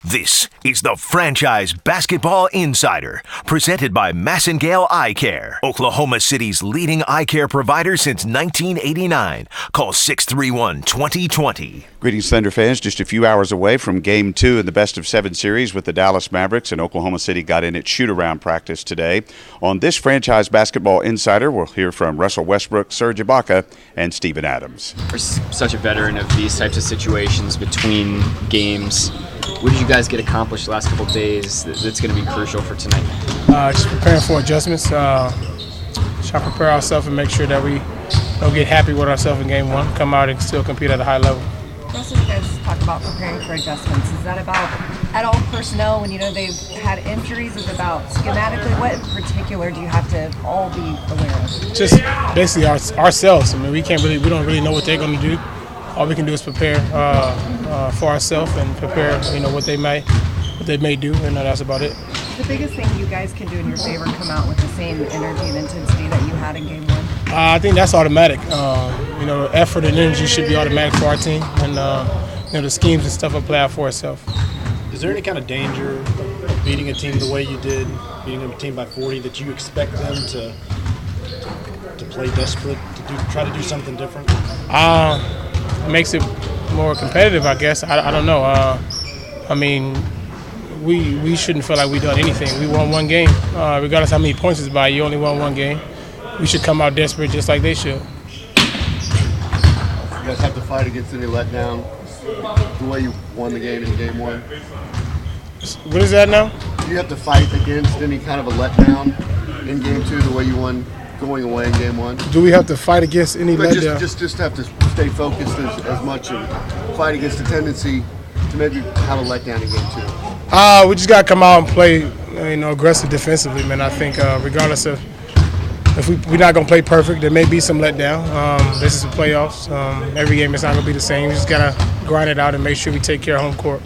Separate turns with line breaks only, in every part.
This is the Franchise Basketball Insider, presented by Massengale Eye Care, Oklahoma City's leading eye care provider since 1989. Call 631-2020.
Greetings, Thunder fans. Just a few hours away from Game 2 in the best-of-7 series with the Dallas Mavericks, and Oklahoma City got in its shoot-around practice today. On this Franchise Basketball Insider, we'll hear from Russell Westbrook, Serge Ibaka, and Steven Adams.
For such a veteran of these types of situations between games, what did you guys get accomplished the last couple of days that's going to be crucial for tonight?
Just preparing for adjustments. Try to prepare ourselves and make sure that we don't get happy with ourselves in game one. Come out and still compete at a high level.
Also, you guys talk about preparing for adjustments. Is that about at all personnel when you know they've had injuries? Is it about schematically? What in particular do you have to all be aware of?
Just basically ourselves. I mean, we don't really know what they're going to do. All we can do is prepare for ourselves and prepare, what they may do, and that's about it.
The biggest thing you guys can do in your favor, come out with the same energy and intensity that you had in game one.
I think that's automatic. Effort and energy should be automatic for our team, and the schemes and stuff will play out for itself.
Is there any kind of danger of beating a team the way you did, beating a team by 40, that you expect them to play desperate, to try to do something different?
It makes it more competitive, I guess. I don't know. We shouldn't feel like we've done anything. We won one game. Regardless how many points it's by, you only won one game. We should come out desperate just like they should.
You guys have to fight against any letdown the way you won the game in game one?
What is that now?
Do you have to fight against any kind of a letdown in game two the way you won going away in game one?
Do we have to fight against any letdown?
Just have to stay focused as much and fight against the tendency to maybe have a letdown in game two.
We just got to come out and play, aggressive defensively, man. I think regardless of if we're not going to play perfect, there may be some letdown. This is the playoffs. Every game is not going to be the same. We just got to grind it out and make sure we take care of home court.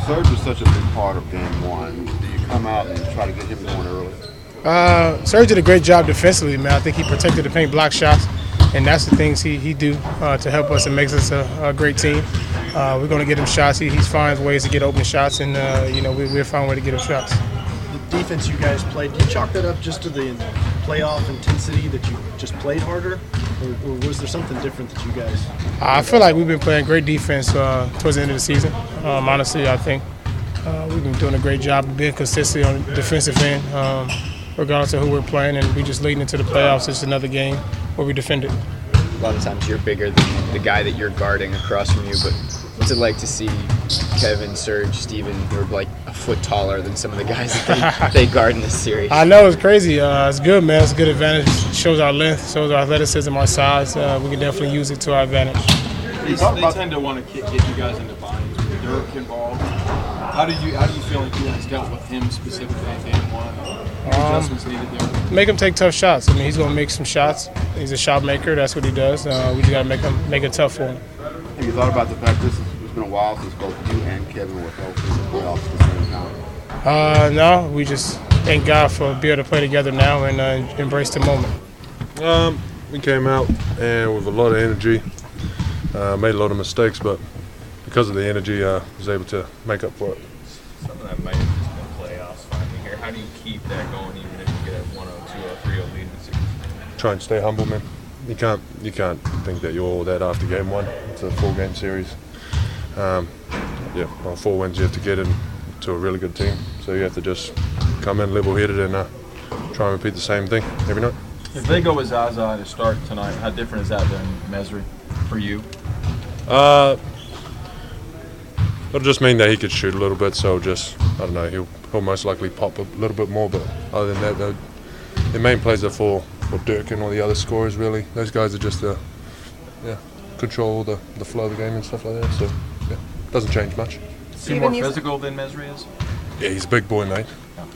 Serge was such a big part of game one. Do you come out and try to get him going early?
Serge did a great job defensively, man. I think he protected the paint, block shots, and that's the things he do to help us and makes us a great team. We're going to get him shots. He finds ways to get open shots, and we'll find a way to get him shots.
The defense you guys played, do you chalk that up just to the playoff intensity that you just played harder, or was there something different that you guys?
I feel like we've been playing great defense towards the end of the season. Honestly, I think we've been doing a great job of being consistent on the defensive end. Regardless of who we're playing, and we just leading into the playoffs. It's another game where we defend it.
A lot of times you're bigger than the guy that you're guarding across from you, but what's it like to see Kevin, Serge, Steven, who are like a foot taller than some of the guys that they guard in this series?
I know, it's crazy. It's good, man. It's a good advantage. It shows our length, shows our athleticism, our size. We can definitely use it to our advantage.
They tend to want to get you guys into binds with Dirk involved. How do you feel like you guys dealt with him specifically in game one? Adjustments needed there?
Make him take tough shots. I mean, he's going to make some shots. He's a shot maker. That's what he does. We just got to make it tough for him.
Have you thought about the fact it's been a while since both you and Kevin were healthy in the playoffs at the same time?
No, we just thank God for being able to play together now and embrace the moment.
We came out and with a lot of energy, made a lot of mistakes, but because of the energy, was able to make up for it.
Some of that might have just been playoffs finally here. How do you keep that going even if you get a 1-0, 2-0, 3-0 lead in the series?
Try and stay humble, man. You can't think that you're all that after game one. It's a 4-game series. On 4 wins, you have to get into a really good team. So you have to just come in level-headed and try and repeat the same thing every night.
If they go with Zaza to start tonight, how different is that than Mesri for you?
It'll just mean that he could shoot a little bit, so he'll most likely pop a little bit more. But other than that, the main plays are for Dirk and all the other scorers, really. Those guys are just control the flow of the game and stuff like that. So doesn't change much.
Is he more physical than Mesri is?
Yeah, he's a big boy, mate.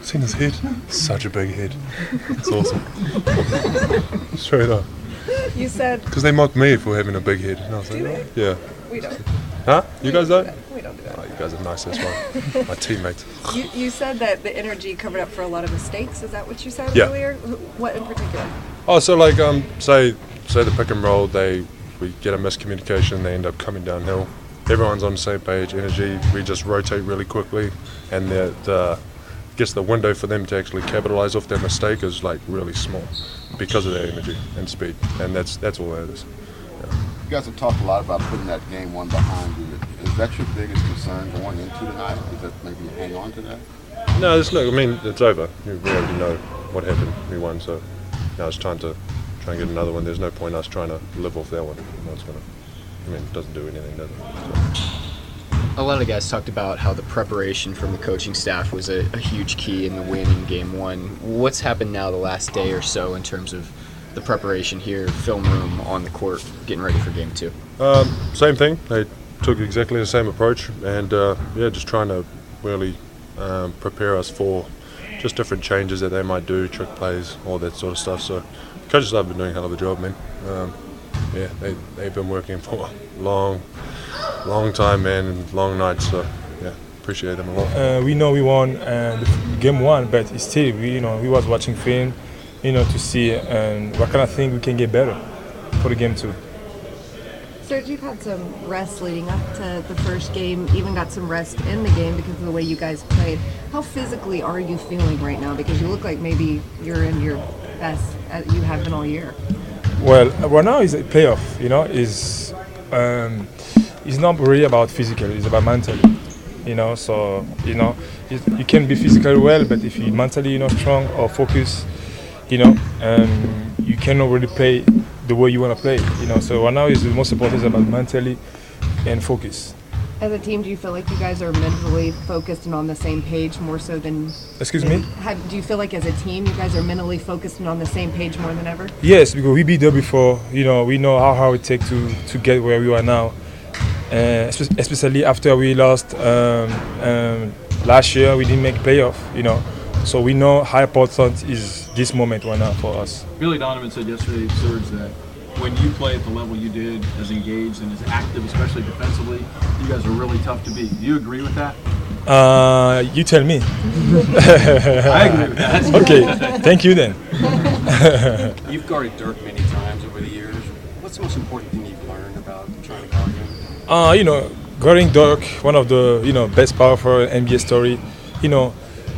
Seen his head? Such a big head. It's awesome. Straight up.
You said
because they mocked me for having a big head. And I was like, yeah.
We don't.
Huh? You guys don't?
We don't do that.
Oh, you guys are nice, that's why. My teammates.
You said that the energy covered up for a lot of mistakes. Is that what you said
Yeah.
earlier? What in particular?
Oh, so like say the pick and roll, we get a miscommunication, they end up coming downhill. everyone's on the same page, energy. We just rotate really quickly, and the guess the window for them to actually capitalize off their mistake is like really small because of their energy and speed, and that's all that is. Yeah.
You guys have talked a lot about putting that game one behind you. Is that your biggest concern going into tonight? Is that maybe you hang on to that?
No, I mean, it's over. We already know what happened. We won, so now it's time to try and get another one. There's no point us trying to live off that one. It doesn't do anything, does it? So.
A lot of the guys talked about how the preparation from the coaching staff was a huge key in the win in Game 1. What's happened now the last day or so in terms of the preparation here, film room, on the court, getting ready for Game 2?
Same thing. They took exactly the same approach, and just trying to really prepare us for just different changes that they might do, trick plays, all that sort of stuff. So coaches have been doing a hell of a job, man. They've been working for a long time, man, and long nights. So yeah, appreciate them a lot.
We know we won Game 1, but still, we was watching film, to see what kind of thing we can get better for the Game 2.
Serge, you've had some rest leading up to the first game, even got some rest in the game because of the way you guys played. How physically are you feeling right now? Because you look like maybe you're in your best you have been all year.
Well, right now is a playoff, it's not really about physical, it's about mental, so, you can be physically well, but if you're mentally, strong or focused, you cannot really play the way you want to play, so right now is the most important is about mentally and focus.
As a team, do you feel like you guys are mentally focused and on the same page more so than...
Excuse me?
Do you feel like as a team you guys are mentally focused and on the same page more than ever?
Yes, because we been there before. We know how hard it takes to get where we are now. Especially after we lost last year, we didn't make playoff, So we know how important is this moment right now for us.
Billy Donovan said yesterday, Serge, that when you play at the level you did, as engaged and as active, especially defensively, you guys are really tough to beat. Do you agree with that?
You tell me.
I agree with that.
Okay, thank you then.
You've guarded Dirk many times over the years. What's the most important thing you've learned about trying to guard him?
Guarding Dirk, one of the best powerful NBA story.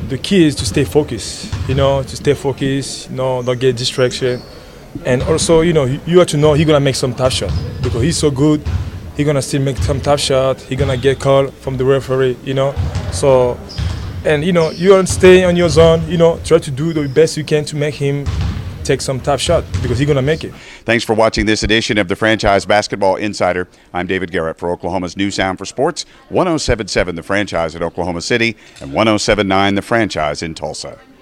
The key is to stay focused. Don't get distraction. And also, you have to know he's gonna make some tough shot because he's so good. He's gonna still make some tough shot. He's gonna get called from the referee. So, and you want to stay on your zone. Try to do the best you can to make him take some tough shot because he's gonna make it.
Thanks for watching this edition of the Franchise Basketball Insider. I'm David Garrett for Oklahoma's new sound for sports, 107.7 The Franchise at Oklahoma City and 107.9 The Franchise in Tulsa.